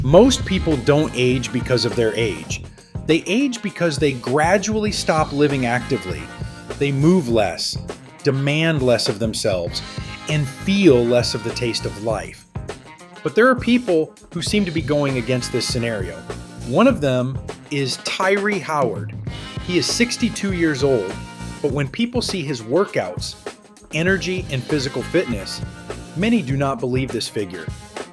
Most people don't age because of their age. They age because they gradually stop living actively. They move less, demand less of themselves, and feel less of the taste of life. But there are people who seem to be going against this scenario. One of them is Tyree Howard. He is 62 years old, but when people see his workouts, energy, and physical fitness, many do not believe this figure.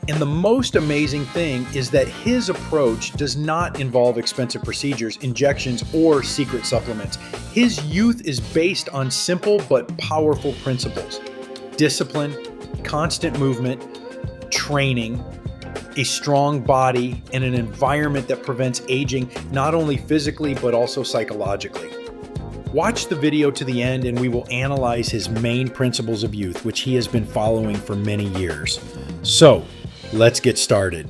And the most amazing thing is that his approach does not involve expensive procedures, injections, or secret supplements. His youth is based on simple but powerful principles: discipline, constant movement, training, a strong body, and an environment that prevents aging not only physically but also psychologically. Watch the video to the end and we will analyze his main principles of youth, which he has been following for many years. So, let's get started.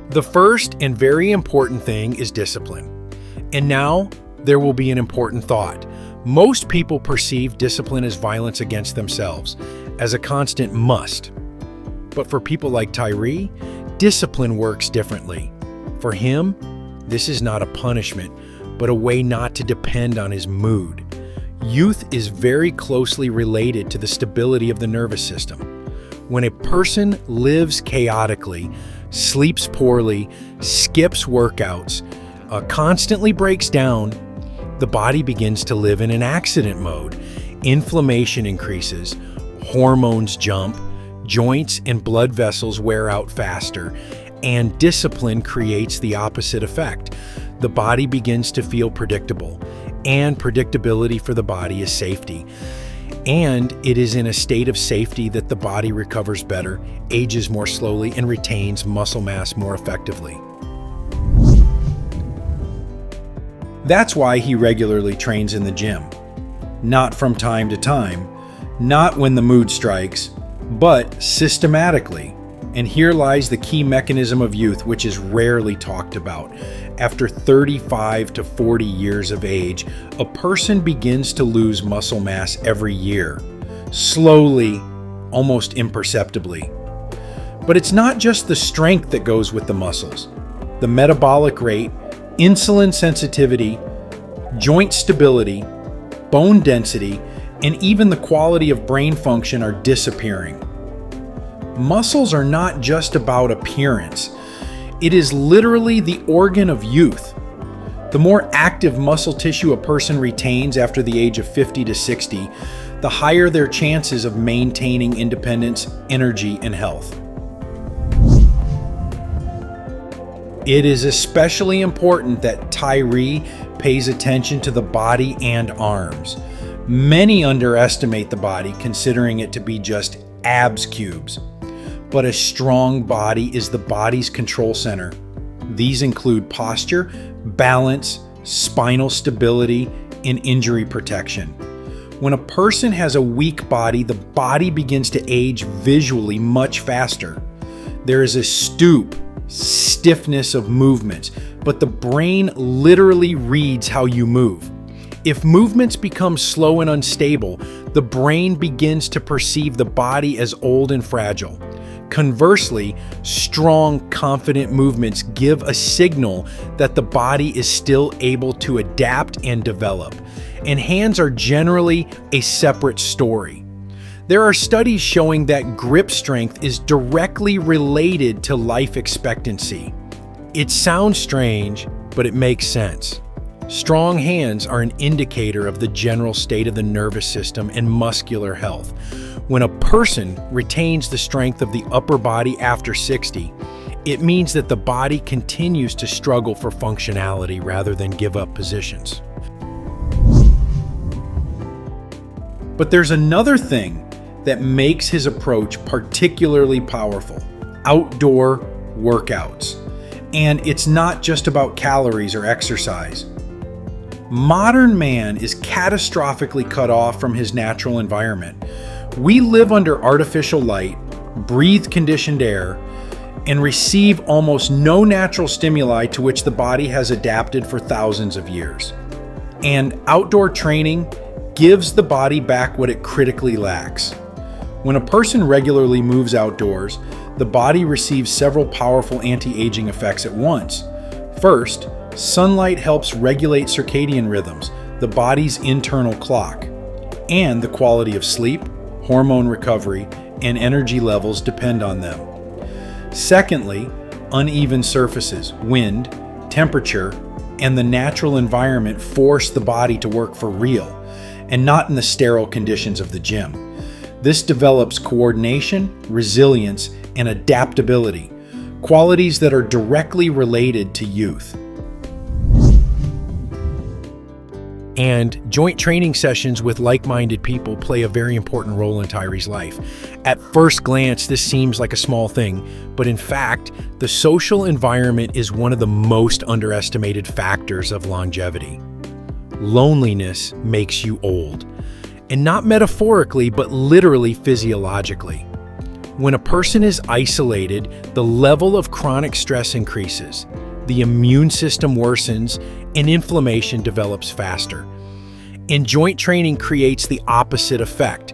The first and very important thing is discipline. And now, there will be an important thought. Most people perceive discipline as violence against themselves, as a constant must. But for people like Tyree, discipline works differently. For him, this is not a punishment, but a way not to depend on his mood. Youth is very closely related to the stability of the nervous system. When a person lives chaotically, sleeps poorly, skips workouts, constantly breaks down, the body begins to live in an accident mode. Inflammation increases, hormones jump, joints and blood vessels wear out faster, and discipline creates the opposite effect. The body begins to feel predictable, and predictability for the body is safety. And it is in a state of safety that the body recovers better, ages more slowly, and retains muscle mass more effectively. That's why he regularly trains in the gym. Not from time to time, not when the mood strikes, but systematically. And here lies the key mechanism of youth, which is rarely talked about. After 35 to 40 years of age, a person begins to lose muscle mass every year, slowly, almost imperceptibly. But it's not just the strength that goes with the muscles. The metabolic rate, insulin sensitivity, joint stability, bone density, and even the quality of brain function are disappearing. Muscles are not just about appearance. It is literally the organ of youth. The more active muscle tissue a person retains after the age of 50 to 60, the higher their chances of maintaining independence, energy, and health. It is especially important that Tyree pays attention to the body and arms. Many underestimate the body, considering it to be just abs cubes. But a strong body is the body's control center. These include posture, balance, spinal stability, and injury protection. When a person has a weak body, the body begins to age visually much faster. There is a stoop, stiffness of movements, but the brain literally reads how you move. If movements become slow and unstable, the brain begins to perceive the body as old and fragile. Conversely, strong, confident movements give a signal that the body is still able to adapt and develop. And hands are generally a separate story. There are studies showing that grip strength is directly related to life expectancy. It sounds strange, but it makes sense. Strong hands are an indicator of the general state of the nervous system and muscular health. When a person retains the strength of the upper body after 60, it means that the body continues to struggle for functionality rather than give up positions. But there's another thing that makes his approach particularly powerful: outdoor workouts. And it's not just about calories or exercise. Modern man is catastrophically cut off from his natural environment. We live under artificial light, breathe conditioned air, and receive almost no natural stimuli to which the body has adapted for thousands of years. And outdoor training gives the body back what it critically lacks. When a person regularly moves outdoors, the body receives several powerful anti-aging effects at once. First, sunlight helps regulate circadian rhythms, the body's internal clock, and the quality of sleep, hormone recovery, and energy levels depend on them. Secondly, uneven surfaces, wind, temperature, and the natural environment force the body to work for real, and not in the sterile conditions of the gym. This develops coordination, resilience, and adaptability, qualities that are directly related to youth. And joint training sessions with like-minded people play a very important role in Tyree's life. At first glance, this seems like a small thing, but in fact, the social environment is one of the most underestimated factors of longevity. Loneliness makes you old, and not metaphorically, but literally physiologically. When a person is isolated, the level of chronic stress increases, the immune system worsens, and inflammation develops faster. And joint training creates the opposite effect.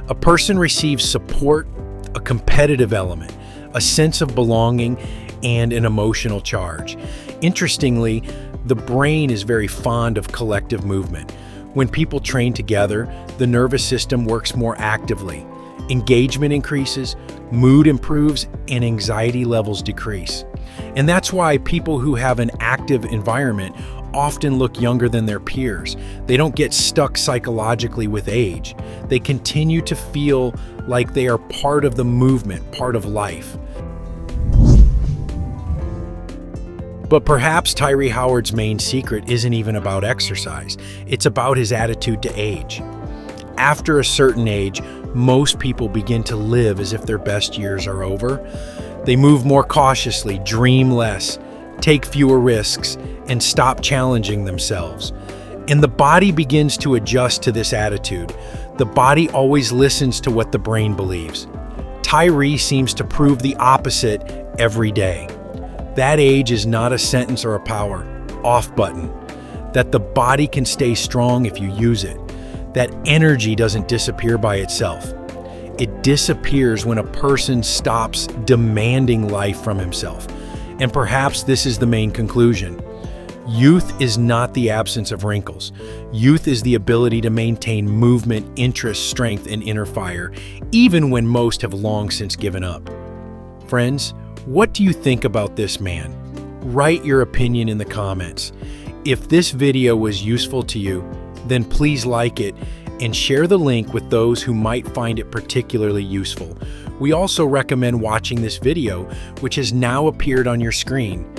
A person receives support, a competitive element, a sense of belonging, and an emotional charge. Interestingly, the brain is very fond of collective movement. When people train together, the nervous system works more actively. Engagement increases, mood improves, and anxiety levels decrease. And that's why people who have an active environment often look younger than their peers. They don't get stuck psychologically with age. They continue to feel like they are part of the movement, part of life. But perhaps Tyree Howard's main secret isn't even about exercise. It's about his attitude to age. After a certain age, most people begin to live as if their best years are over. They move more cautiously, dream less, take fewer risks, and stop challenging themselves. And the body begins to adjust to this attitude. The body always listens to what the brain believes. Tyree seems to prove the opposite every day. That age is not a sentence or a power off button. That the body can stay strong if you use it. That energy doesn't disappear by itself. It disappears when a person stops demanding life from himself. And perhaps this is the main conclusion. Youth is not the absence of wrinkles. Youth is the ability to maintain movement, interest, strength, and inner fire, even when most have long since given up. Friends, what do you think about this man? Write your opinion in the comments. If this video was useful to you, then please like it and share the link with those who might find it particularly useful. We also recommend watching this video, which has now appeared on your screen.